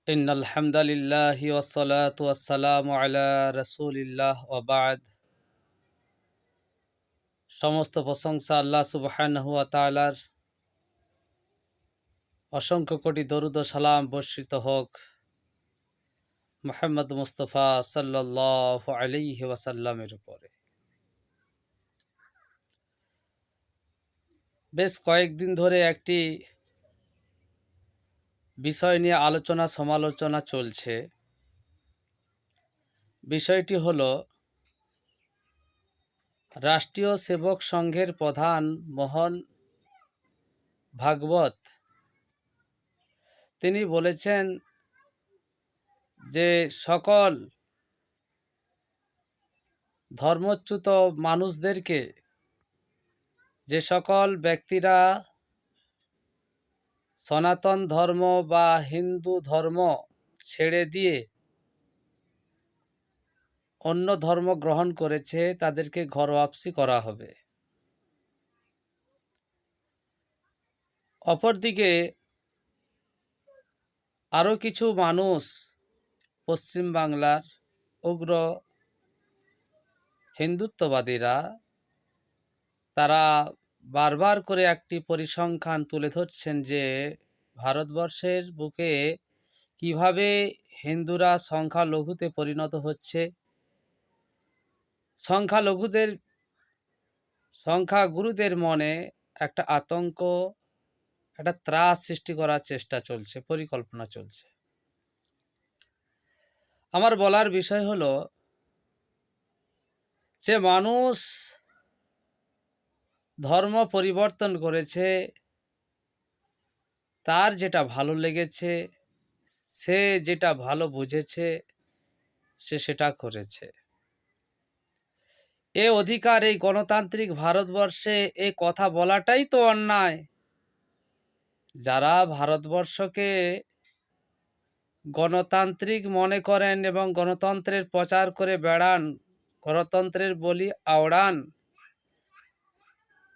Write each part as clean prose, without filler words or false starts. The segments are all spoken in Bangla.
ইন্নাল হামদালিল্লাহি ওয়াসসালাতু ওয়াসসালামু আলা রাসূলিল্লাহ ওয়া বা'দ। সমস্ত প্রশংসা আল্লাহ সুবহানাহু ওয়া তাআলার। অসংখ্য কোটি দরুদ ও সালাম বর্ষিত হোক মুহাম্মদ মুস্তাফা সাল্লাল্লাহু আলাইহি ওয়াসাল্লামের উপরে। বেশ কয়েকদিন ধরে একটি বিষয় নিয়ে আলোচনা সমালোচনা চলছে। বিষয়টি হলো রাষ্ট্রীয় সেবক সংঘের প্রধান মোহন ভাগবত তিনি বলেছেন যে সকল ধর্মচ্যুত মানুষদেরকে, যে সকল ব্যক্তিরা সনাতন ধর্ম বা হিন্দু ধর্ম ছেড়ে দিয়ে অন্য ধর্ম গ্রহণ করেছে, তাদেরকে ঘর ওয়াপসি করা হবে। অপরদিকে আরও কিছু মানুষ পশ্চিমবাংলার উগ্র হিন্দুত্ববাদীরা তারা বারবার করে একটি পরিসংখ্যান তুলে ধরছেন যে ভারতবর্ষের বুকে কিভাবে হিন্দুরা সংখ্যালঘুতে পরিণত হচ্ছে, সংখ্যাগুরুদের মনে একটা আতঙ্ক, একটা ত্রাস সৃষ্টি করার চেষ্টা চলছে, পরিকল্পনা চলছে। আমার বলার বিষয় হলো যে মানুষ ধর্ম পরিবর্তন করেছে, তার যেটা ভালো লেগেছে, সে যেটা ভালো বুঝেছে, সে সেটা করেছে। এ অধিকার এই গণতান্ত্রিক ভারতবর্ষে এ কথা বলাটাই তো অন্যায়। যারা ভারতবর্ষকে গণতান্ত্রিক মনে করেন এবং গণতন্ত্রের প্রচার করে বেড়ান, গণতন্ত্রের বলি আওড়ান,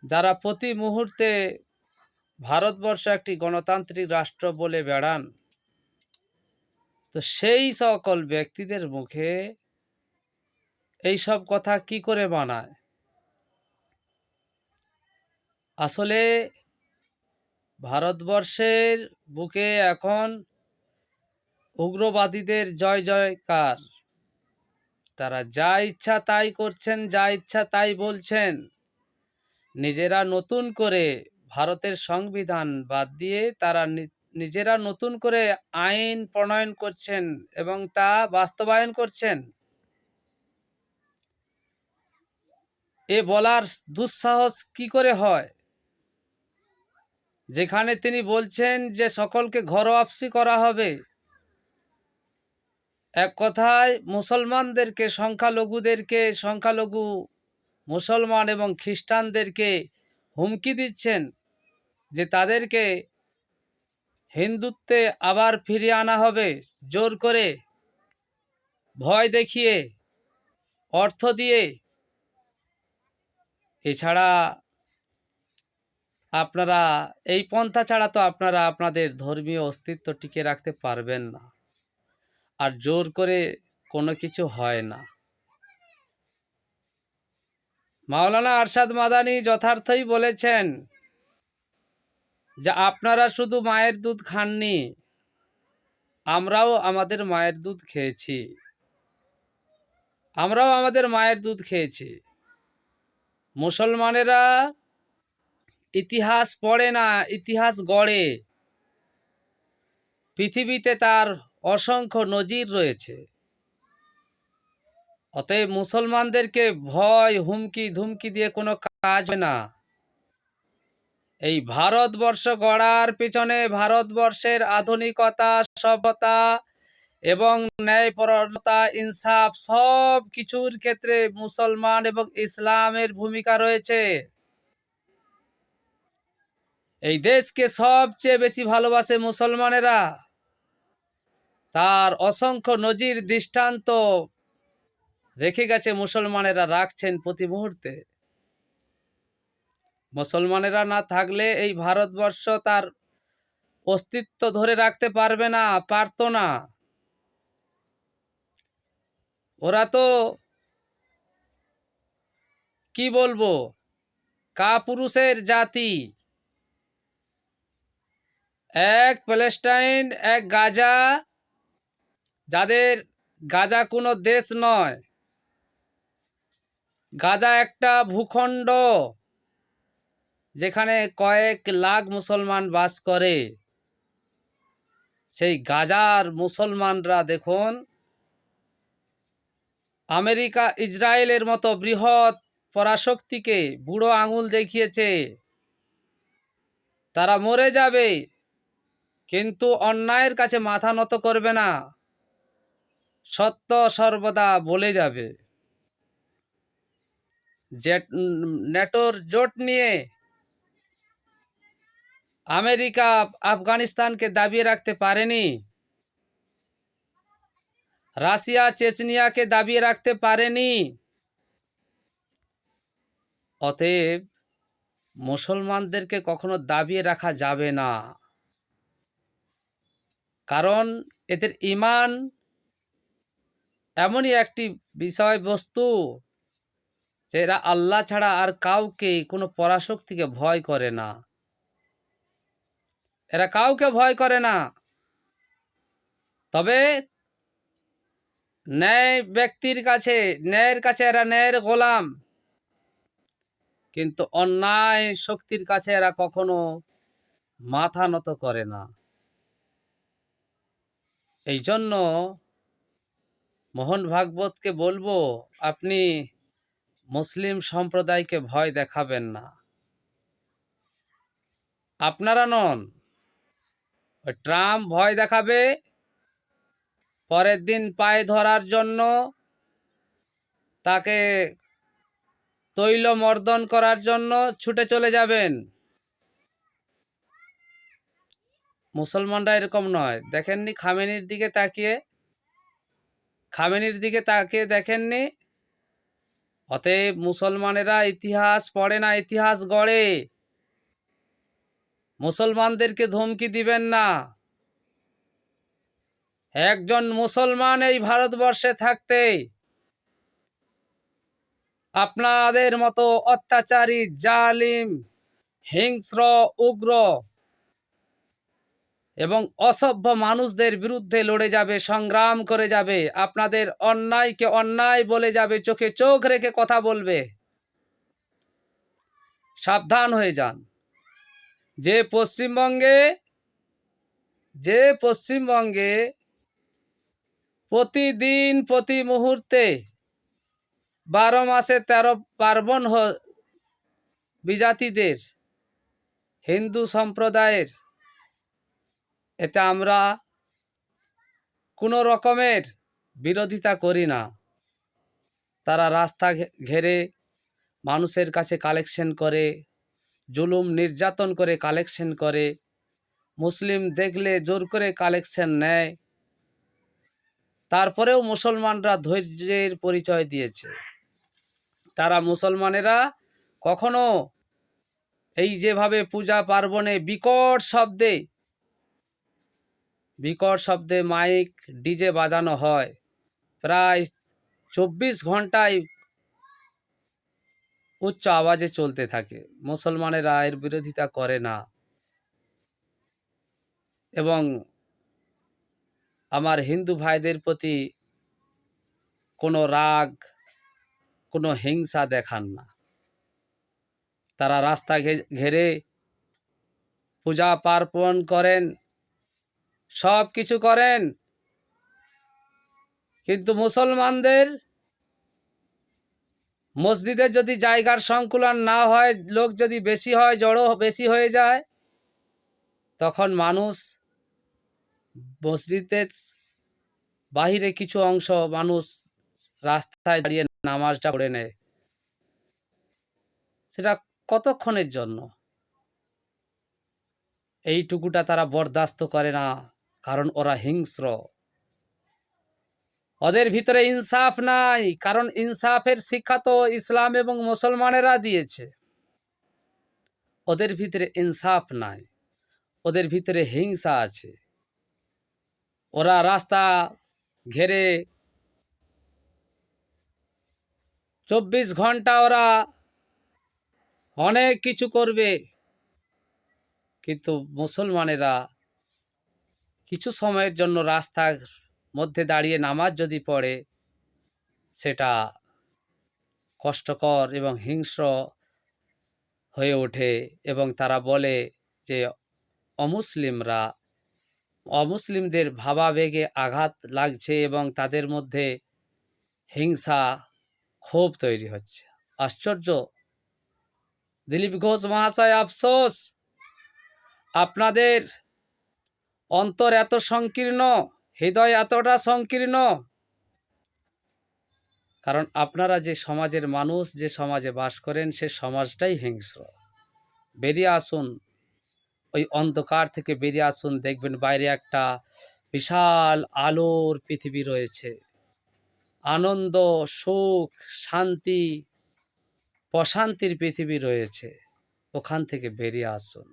যারা প্রতি মুহূর্তে ভারতবর্ষ একটি গণতান্ত্রিক রাষ্ট্র বলে বেড়ান, তো সেই সকল ব্যক্তিদের মুখে এই সব কথা কি করে মানায়? আসলে ভারতবর্ষের বুকে এখন উগ্রবাদীদের জয় জয়কার। তারা যা ইচ্ছা তাই করছেন, যা ইচ্ছা তাই বলছেন। নিজেরা নতুন করে ভারতের সংবিধান বাদ দিয়ে তারা নিজেরা নতুন করে আইন প্রণয়ন করছেন এবং তা বাস্তবায়ন করছেন। এ বলার দুঃসাহস কি করে হয়, যেখানে তিনি বলছেন যে সকলকে ঘর ওয়াপসি করা হবে। এক কথায় মুসলমানদেরকে, সংখ্যালঘু মুসলমান এবং খ্রিস্টানদেরকে হুমকি দিচ্ছেন যে তাদেরকে হিন্দুত্বে আবার ফিরিয়ে আনা হবে, জোর করে, ভয় দেখিয়ে, অর্থ দিয়ে। এছাড়া আপনারা এই পন্থা ছাড়া তো আপনারা আপনাদের ধর্মীয় অস্তিত্ব টিকে রাখতে পারবেন না। আর জোর করে কোনো কিছু হয় না। মাওলানা আরশাদ মাদানী যথার্থই বলেছেন যে আপনারা শুধু মায়ের দুধ খাননি, আমরাও আমাদের মায়ের দুধ খেয়েছি। মুসলমানেরা ইতিহাস পড়ে না, ইতিহাস গড়ে। পৃথিবীতে তার অসংখ্য নজির রয়েছে। অতএব মুসলমানদেরকে ভয়, হুমকি ধুমকি দিয়ে কোনো কাজ হয় না। এই ভারতবর্ষ গড়ার পিছনে ভারতবর্ষের আধুনিকতা, সভ্যতা এবং ন্যায়পরায়ণতা, ইনসাফ সব কিছুর ক্ষেত্রে মুসলমান এবং ইসলামের ভূমিকা রয়েছে। এই দেশকে সবচেয়ে বেশি ভালোবাসে মুসলমানেরা। তার অসংখ্য নজির, দৃষ্টান্ত রেখে গেছে, মুসলমানেরা রাখছেন প্রতি মুহূর্তে। মুসলমানেরা না থাকলে এই ভারতবর্ষ তার অস্তিত্ব ধরে রাখতে পারবে না, পারতো না। ওরা তো কি বলবো, কাপুরুষের জাতি। এক প্যালেস্টাইন, এক গাজা, যাদের গাজা কোনো দেশ নয়, গাজা একটা ভূখণ্ড যেখানে কয়েক লাখ মুসলমান বাস করে। সেই গাজার মুসলমানরা দেখুন আমেরিকা ইসরায়েলের মতো বৃহৎ পরাশক্তিকে বুড়ো আঙুল দেখিয়েছে। তারা মরে যাবে কিন্তু অন্যায়ের কাছে মাথা নত করবে না, সত্য সর্বদা বলে যাবে। ন্যাটোর জোট নিয়ে আমেরিকা আফগানিস্তানকে দাবিয়ে রাখতে পারেনি, রাশিয়া চেচনিয়াকে দাবিয়ে রাখতে পারেনি। অতএব মুসলমানদেরকে কখনো দাবিয়ে রাখা যাবে না, কারণ এদের ঈমান এমনই একটি বিষয়বস্তু যে এরা আল্লাহ ছাড়া আর কাউকে, কোনো পরাশক্তিকে ভয় করে না। এরা কাউকে ভয় করে না। তবে ন্যায় ব্যক্তির কাছে, ন্যায়ের কাছে এরা ন্যায়ের গোলাম, কিন্তু অন্যায় শক্তির কাছে এরা কখনো মাথা নত করে না। এই জন্য মোহন ভাগবতকে বলবো, আপনি মুসলিম সম্প্রদায়কে ভয় দেখাবেন না। আপনারা নন, ওই ট্রাম্প ভয় দেখাবে, পরের দিন পায়ে ধরার জন্য তাকে তৈল মর্দন করার জন্য ছুটে চলে যাবেন। মুসলমানরা এরকম নয়। দেখেননি খামেনির দিকে তাকিয়ে, খামেনির দিকে তাকিয়ে দেখেননি? অতএব মুসলমানেরা ইতিহাস পড়ে না, ইতিহাস গড়ে। মুসলমানদেরকে ধমকি দিবেন না। একজন মুসলমান এই ভারতবর্ষে থাকতে আপনাদের মতো অত্যাচারী, জালিম, হিংস্র, উগ্র এবং অসভ্য মানুষদের বিরুদ্ধে লড়ে যাবে, সংগ্রাম করে যাবে, আপনাদের অন্যায়কে অন্যায় বলে যাবে, চোখে চোখ রেখে কথা বলবে। সাবধান হয়ে যান। যে পশ্চিমবঙ্গে প্রতিদিন প্রতি মুহূর্তে 12 মাসে 13 পার্বণ বিজাতিদের, হিন্দু সম্প্রদায়ের, এতে আমরা কোনো রকমের বিরোধিতা করি না। তারা রাস্তা ঘেরে মানুষের কাছে কালেকশন করে, জুলুম নির্যাতন করে কালেকশন করে, মুসলিম দেখলে জোর করে কালেকশন নেয়। তারপরেও মুসলমানরা ধৈর্যের পরিচয় দিয়েছে। তারা মুসলমানেরা কখনো এই যেভাবে পূজা পার্বণে বিকট শব্দে মাইক ডিজে বাজানো হয়, প্রায় 24 ঘন্টায় উচ্চ আওয়াজে চলতে থাকে, মুসলমানেরা এর বিরোধিতা করে না। এবং আমার হিন্দু ভাইদের প্রতি কোনো রাগ, কোনো হিংসা দেখান না। তারা রাস্তা ঘেরে পূজা পার্বণ করেন, সব কিছু করেন, কিন্তু মুসলমানদের মসজিদে যদি জায়গার সংকুলন না হয়, লোক যদি বেশি হয়, জড়ো বেশি হয়ে যায়, তখন মানুষ মসজিদের বাহিরে কিছু অংশ মানুষ রাস্তায় দাঁড়িয়ে নামাজটা পড়ে নেয়। সেটা কতক্ষণের জন্য? এইটুকুটা তারা বরদাস্ত করে না, কারণ ওরা হিংস্র। ওদের ভিতরে ইনসাফ নাই, কারণ ইনসাফের শিক্ষা তো ইসলাম এবং মুসলমানেরা দিয়েছে। ওদের ভিতরে ইনসাফ নাই। ওদের ভিতরে হিংসা আছে। ওরা রাস্তা ঘেরে 24 ঘন্টা ওরা অনেক কিছু করবে, কিন্তু মুসলমানেরা কিছু সময়ের জন্য রাস্তার মধ্যে দাঁড়িয়ে নামাজ যদি পড়ে, সেটা কষ্টকর এবং হিংস্র হয়ে ওঠে, এবং তারা বলে যে অমুসলিমদের ভাবাবেগে আঘাত লাগছে এবং তাদের মধ্যে হিংসা, ক্ষোভ তৈরি হচ্ছে। আশ্চর্য! দিলীপ ঘোষ মহাশয়, আফসোস, আপনাদের অন্তর এত সংকীর্ণ, হৃদয় এতটা সংকীর্ণ, কারণ আপনারা যে সমাজের মানুষ, যে সমাজে বাস করেন, সে সমাজটাই হিংস্র। বেরিয়ে আসুন, ওই অন্ধকার থেকে বেরিয়ে আসুন, দেখবেন বাইরে একটা বিশাল আলোর পৃথিবী রয়েছে। আনন্দ, সুখ, শান্তি, প্রশান্তির পৃথিবী রয়েছে। ওখান থেকে বেরিয়ে আসুন।